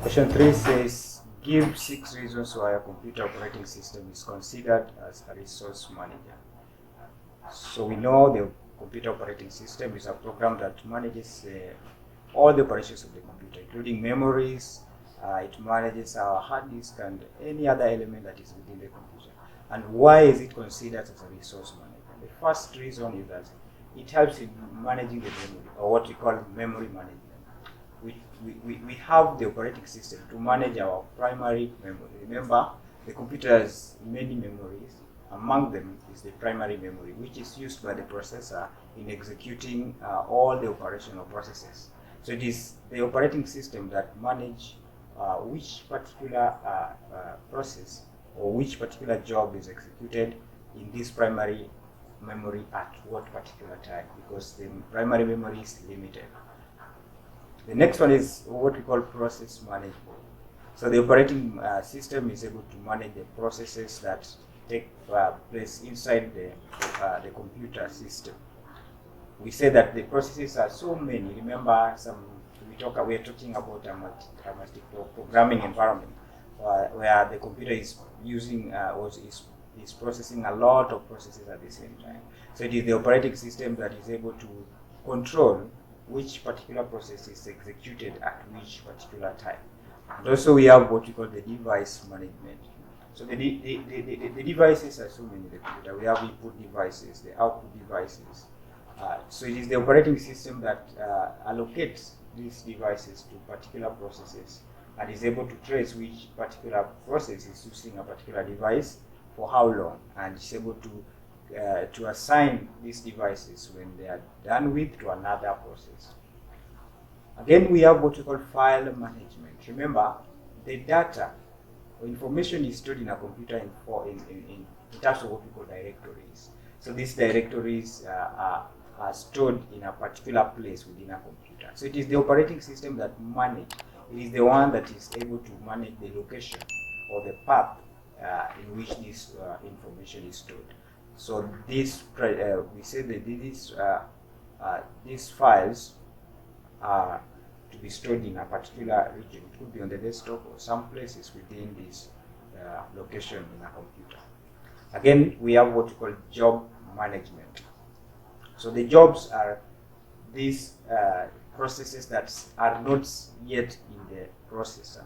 Question 3 says, give 6 reasons why a computer operating system is considered as a resource manager. So we know the computer operating system is a program that manages all the operations of the computer, including memories. It manages our hard disk and any other element that is within the computer. And why is it considered as a resource manager? The first reason is that it helps in managing the memory, or what we call memory management. We have the operating system to manage our primary memory. Remember, the computer has many memories. Among them is the primary memory, which is used by the processor in executing all the operational processes. So it is the operating system that manage which particular process or which particular job is executed in this primary memory at what particular time, because the primary memory is limited. The next one is what we call process management. So the operating system is able to manage the processes that take place inside the computer system. We say that the processes are so many. Remember, we are talking about a multi-programming environment where the computer is using is processing a lot of processes at the same time. So it is the operating system that is able to control which particular process is executed at which particular time. And also we have what we call the device management. So the devices are so many in the computer. We have input devices, the output devices. So it is the operating system that allocates these devices to particular processes and is able to trace which particular process is using a particular device for how long, and is able to assign these devices when they are done with to another process. Again, we have what we call file management. Remember, the data or information is stored in a computer in terms of what we call directories. So these directories are stored in a particular place within a computer. So it is the operating system that it is the one that is able to manage the location or the path in which this information is stored. So this we say that these files are to be stored in a particular region. It could be on the desktop or some places within this location in a computer. Again, we have what we call job management. So the jobs are these processes that are not yet in the processor.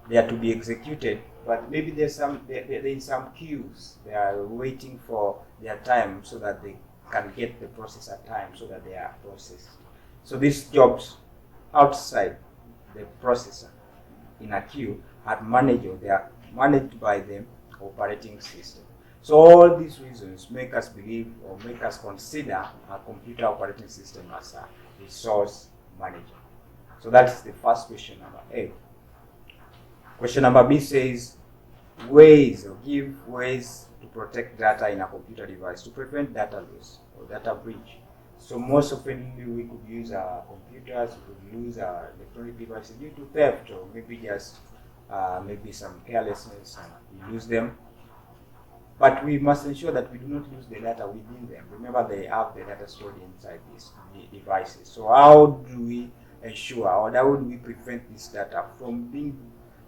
They are to be executed, but maybe they're in some queues. They are waiting for their time so that they can get the processor time so that they are processed. So these jobs outside the processor in a queue are managed. They are managed by the operating system. So all these reasons make us believe or make us consider a computer operating system as a resource manager. So that's the first question, number A. Question number B says, give ways to protect data in a computer device to prevent data loss or data breach. So most often we could use our computers, we could use our electronic devices due to theft, or maybe just maybe some carelessness and we lose them. But we must ensure that we do not lose the data within them. Remember, they have the data stored inside these devices. So how do we ensure, or how would we prevent this data from being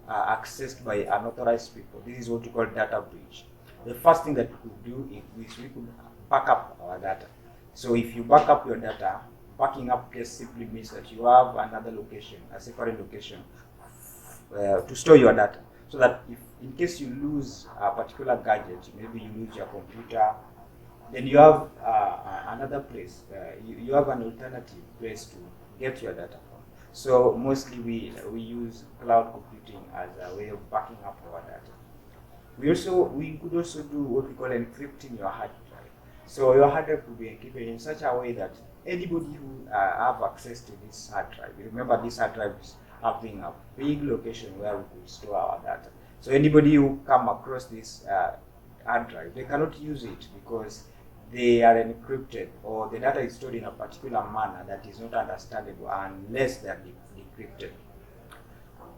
accessed by unauthorized people? This is what we call data breach. The first thing that we could do is we could back up our data. So if you back up your data, backing up just simply means that you have another location, a separate location to store your data, so that if in case you lose a particular gadget, maybe you lose your computer, then you have another place, you have an alternative place to get your data from. So mostly we use cloud computing as a way of backing up our data. We could also do what we call encrypting your hard drive. So your hard drive could be encrypted in such a way that anybody who have access to this hard drive, remember this hard drive is having a big location where we could store our data. So anybody who come across this hard drive, they cannot use it because they are encrypted, or the data is stored in a particular manner that is not understandable unless they are decrypted.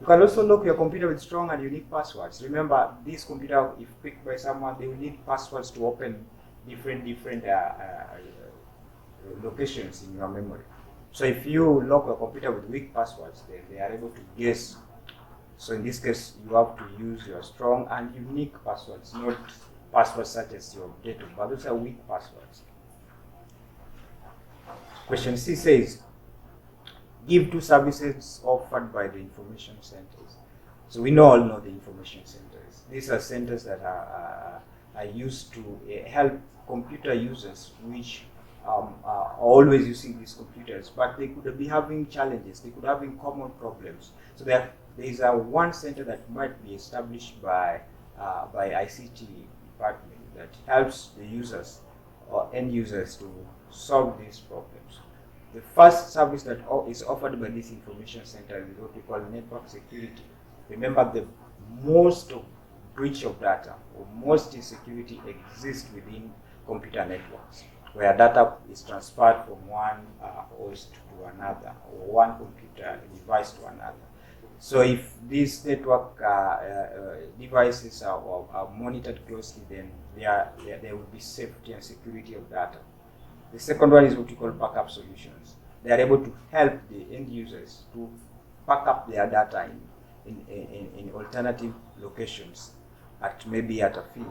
You can also lock your computer with strong and unique passwords. Remember, this computer, if picked by someone, they will need passwords to open different locations in your memory. So if you lock your computer with weak passwords, then they are able to guess So in this case, you have to use your strong and unique passwords, not passwords such as your date of birth. Those are weak passwords. Question C says, give 2 services offered by the information centers. So we all know the information centers. These are centers that are used to help computer users which are always using these computers, but they could be having challenges, they could be having common problems. So there is one center that might be established by ICT department that helps the users or end users to solve these problems. The first service that is offered by this information center is what we call network security. Remember, the most of breach of data or most insecurity exists within computer networks, where data is transferred from one host to another or one computer device to another. So if these network devices are monitored closely, then there will be safety and security of data. The second one is what we call backup solutions. They are able to help the end users to back up their data in alternative locations, maybe at a fee,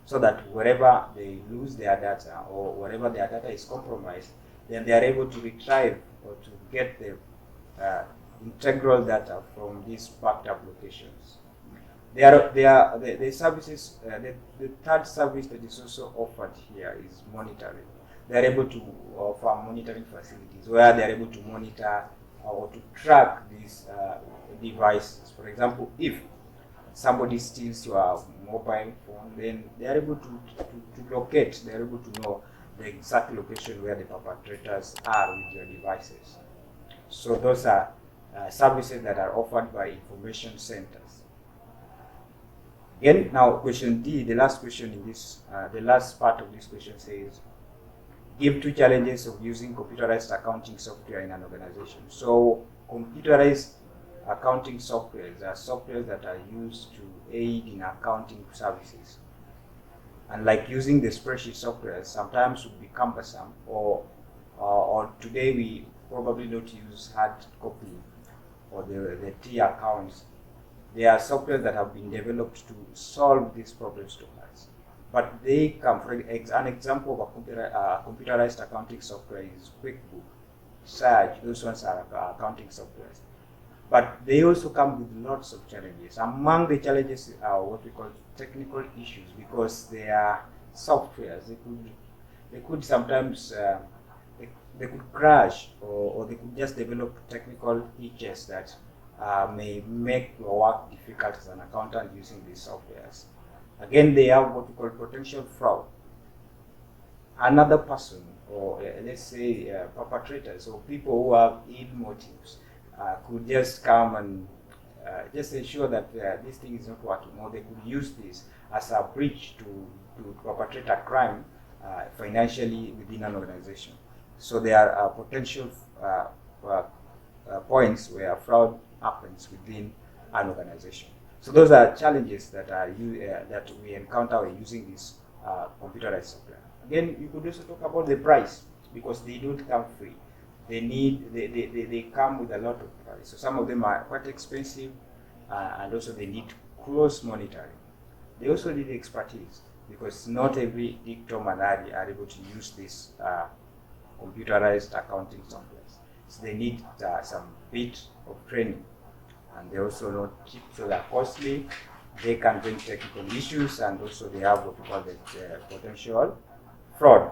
so that wherever they lose their data or wherever their data is compromised, then they are able to retrieve or to get the integral data from these backed up locations. The services. The third service that is also offered here is monitoring. They are able to offer monitoring facilities where they are able to monitor or to track these devices. For example, if somebody steals your mobile phone, then they are able to locate, they are able to know the exact location where the perpetrators are with your devices. So those are services that are offered by information centers. Again, now question D, the last question in this, the last part of this question says, give 2 challenges of using computerized accounting software in an organization. So computerized accounting softwares are softwares that are used to aid in accounting services. And like using the spreadsheet software, sometimes would be cumbersome, or today we probably don't use hard copy or the T accounts. There are softwares that have been developed to solve these problems to us. But they come, for an example of a computerized accounting software is QuickBook, Sage. Those ones are accounting softwares. But they also come with lots of challenges. Among the challenges are what we call technical issues, because they are softwares. They could sometimes they could crash, or they could just develop technical hitches that may make your work difficult as an accountant using these softwares. Again, they have what we call potential fraud. Another person, or let's say perpetrators or people who have ill motives, could just come and just ensure that this thing is not working, or they could use this as a breach to perpetrate a crime financially within an organization. So there are potential points where fraud happens within an organization. So those are challenges that that we encounter when using this computerized software. Again, you could also talk about the price, because they don't come free. They come with a lot of price. So some of them are quite expensive, and also they need close monitoring. They also need expertise, because not every Dick, Tom, and Harry are able to use this computerized accounting software. So they need some bit of training, and they also not cheap, so they're costly. They can bring technical issues, and also they have what we call the potential fraud.